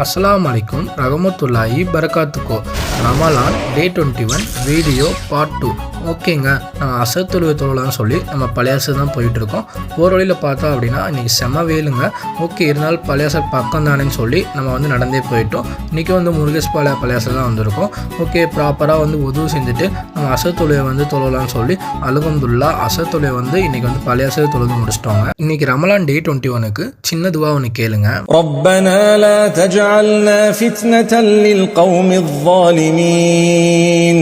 அஸ்ஸலாமு அலைக்கும் ரஹமத்துல்லாஹி பரகாத்துக்கோ. ரமலான் டே 21 வீடியோ பார்ட் 2. ஓகேங்க, நாங்கள் அசர் தொழுவை தொழலான்னு சொல்லி நம்ம பழையாசர் தான் போயிட்டுருக்கோம். ஒரு வழியில் பார்த்தோம் அப்படின்னா இன்றைக்கி செம வெயிலுங்க. ஓகே, இருந்தாலும் பழையாசர் பக்கம் தானேன்னு சொல்லி நம்ம வந்து நடந்தே போயிட்டோம். இன்றைக்கி வந்து முருகேஷ் பழையாசர் தான் வந்திருக்கோம். ஓகே, ப்ராப்பராக வந்து உதவு செஞ்சுட்டு நம்ம அசர் தொழுவை வந்து தொழலான்னு சொல்லி அல்ஹம்துலில்லாஹ் அசர் தொழுவை வந்து இன்றைக்கி வந்து பழையாசர் தொழுது முடிச்சிட்டோங்க. இன்றைக்கி ரமலான் டே 21க்கு சின்ன துவா ஒன்று கேளுங்க. ربنا لا تجعلنا فتنة للقوم الظالمين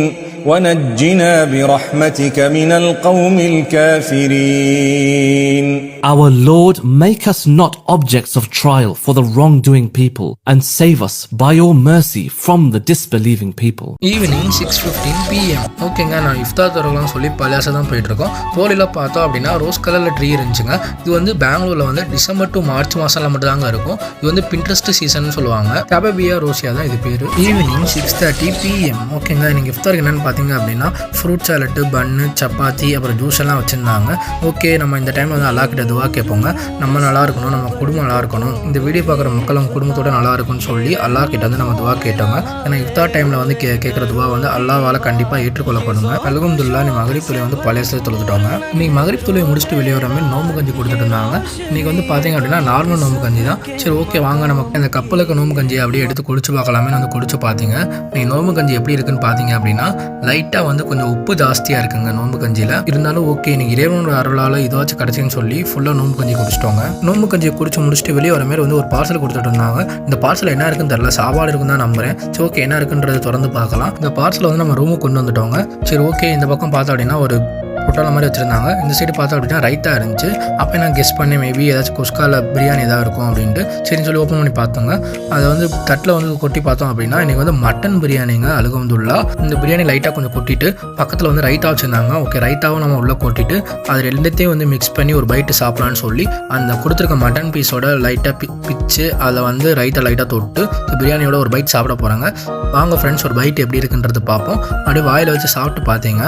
ونجنا برحمتك من القوم الكافرين. Our Lord, make us not objects of trial for the wrongdoing people and save us by your mercy from the disbelieving people. Evening 6:15 PM. ஓகேங்க, நான் இஃப்தார் தரலாம்னு சொல்லி பழையாச தான் போயிட்டுருக்கோம். போலியில் பார்த்தோம் அப்படின்னா ரோஸ் கலரில் ட்ரீ இருந்துச்சுங்க. இது வந்து பெங்களூரில் வந்து டிசம்பர் டு மார்ச் மாதம்ல மட்டும் தாங்க இருக்கும். இது வந்து பின்ட்ரெஸ்ட் சீசன் சொல்லுவாங்க. டபபியா ரோசியா தான் இது பேர். Evening 6:30 PM. ஓகேங்க, நீங்கள் இஃப்தாருக்கு என்னென்னு பார்த்தீங்க அப்படின்னா ஃப்ரூட் சாலட்டு, பன்னு, சப்பாத்தி, அப்புறம் ஜூஸ் எல்லாம் வச்சுருந்தாங்க. ஓகே, நம்ம இந்த டைம் வந்து அல்லா கிட்ட துவா கேட்போங்க. நம்ம நல்லா இருக்கணும், நம்ம குடும்பம் நல்லா இருக்கணும், இந்த வீடியோ பார்க்குற மக்கள் அவங்க குடும்பத்தோட நல்லா இருக்கும்னு சொல்லி அல்லா கிட்ட வந்து நம்ம துவா கேட்டோங்க. ஏன்னா இஃப்தார் டைமில் வந்து கேட்குற துவா வந்து அல்லாவால் கண்டிப்பாக ஏற்றுக்கொள்ளப்படுங்க. அல்ஹம்துலில்லாஹ், நீ மகரிப் தொழுவை வந்து பழையாசல தொழுதுட்டோங்க. இன்னைக்கு மகரிப் தொழுவை முடிச்சுட்டு வெளியே வர மாதிரி நோம்பு கஞ்சி கொடுத்துட்டு இருந்தாங்க. இன்னைக்கு வந்து பார்த்தீங்க அப்படின்னா நார்மல் நோம்பு கஞ்சி தான். சரி, ஓகே வாங்க நமக்கு இந்த கப்பலுக்கு நோம்பு கஞ்சி அப்படியே எடுத்து குடிச்சு பார்க்கலாமே வந்து குடிச்சு பார்த்தீங்க. நீங்கள் நோம்பு கஞ்சி எப்படி இருக்குன்னு பார்த்தீங்க அப்படின்னா லைட்டாக வந்து கொஞ்சம் உப்பு ஜாஸ்தியாக இருக்குங்க நோம்பு கஞ்சியில். இருந்தாலும் ஓகே, இன்னைக்கு இறைவனோட அருளால் இதுவாச்சும் கிடச்சின்னு சொல்லி ஃபுல்லாக நோம்பு கஞ்சி குடிச்சிட்டோங்க. நோம்பு கஞ்சியை குடிச்சு முடிச்சுட்டு வெளியே வர மாதிரி வந்து ஒரு பார்சல் கொடுத்துட்டு இருந்தாங்க. இந்த பார்சல் என்ன இருக்குன்னு தெரியல, சாப்பாடு இருக்குன்னு தான் நம்புறேன். சரி, ஓகே, என்ன இருக்குன்றதை திறந்து பார்க்கலாம். இந்த பார்சலை வந்து நம்ம ரூமுக்கு கொண்டு வந்துட்டோங்க. சரி, ஓகே, இந்த பக்கம் பார்த்தோம் அப்படின்னா ஒரு பொட்டால மாதிரி வச்சுருந்தாங்க. இந்த சைடு பார்த்தோம் அப்படின்னா ரைத்தா இருந்துச்சு. அப்போ நான் கெஸ் பண்ணேன் மேபி ஏதாச்சும் குஸ்கால பிரியாணி ஏதாவது இருக்கும் அப்படின்ட்டு சரின்னு சொல்லி ஓப்பன் பண்ணி பார்த்தோங்க. அதை வந்து தட்டில் வந்து கொட்டி பார்த்தோம் அப்படின்னா இன்றைக்கி வந்து மட்டன் பிரியாணிங்க. அல்ஹம்துலில்லாஹ், இந்த பிரியாணி லைட்டாக கொஞ்சம் கொட்டிட்டு பக்கத்தில் வந்து ரைத்தா வச்சுருந்தாங்க. ஓகே, ரைத்தாவும் நம்ம உள்ளே கொட்டிட்டு அது ரெண்டுத்தையும் வந்து மிக்ஸ் பண்ணி ஒரு பைட்டு சாப்பிட்லான்னு சொல்லி அந்த கொடுத்துருக்க மட்டன் பீஸோட லைட்டாக பிச்சு அதை வந்து ரைத்தா லைட்டாக தொட்டு பிரியாணியோட ஒரு பைட் சாப்பிட போகிறாங்க. வாங்க ஃப்ரெண்ட்ஸ், ஒரு பைட் எப்படி இருக்குன்றது பார்ப்போம். அப்படியே வாயில் வச்சு சாப்பிட்டு பார்த்தீங்க.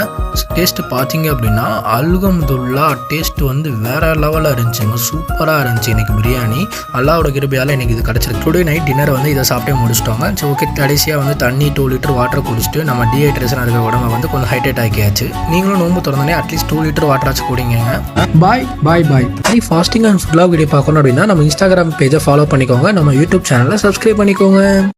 டேஸ்ட்டு பார்த்தீங்க அப்படின்னா அல்ஹம்துலில்லாஹ் டேஸ்ட் வந்து வேற லெவலில் இருந்துச்சுங்க. சூப்பராக இருந்துச்சு இன்னைக்கு பிரியாணி. அல்லாவோட கிருபையால் இன்னைக்கு இது கிடச்சிருக்கு. டுடே நைட் டின்னர் வந்து இதை சாப்பிட்டே முடிச்சிட்டோங்க. சரி, ஓகே, கடைசியாக வந்து தண்ணி 2 லிட்டர் வாட்டர் குடிச்சிட்டு நம்ம டீஹைட்ரேஷன் இருக்கிற உடம்பை வந்து கொஞ்சம் ஹைட்ரேட் ஆக்கியாச்சு. நீங்களும் நோம்பு திறந்தோடனே அட்லீஸ்ட் 2 லிட்டர் வாட்டராச்சும் குடிங்க. Bye bye bye. Fasting and food vlog video பார்க்கணும் அப்படின்னா நம்ம இன்ஸ்டாகிராம் பேஜை ஃபாலோ பண்ணிக்கோங்க. நம்ம யூடியூப் சேனலை சப்ஸ்கிரைப் பண்ணிக்கோங்க.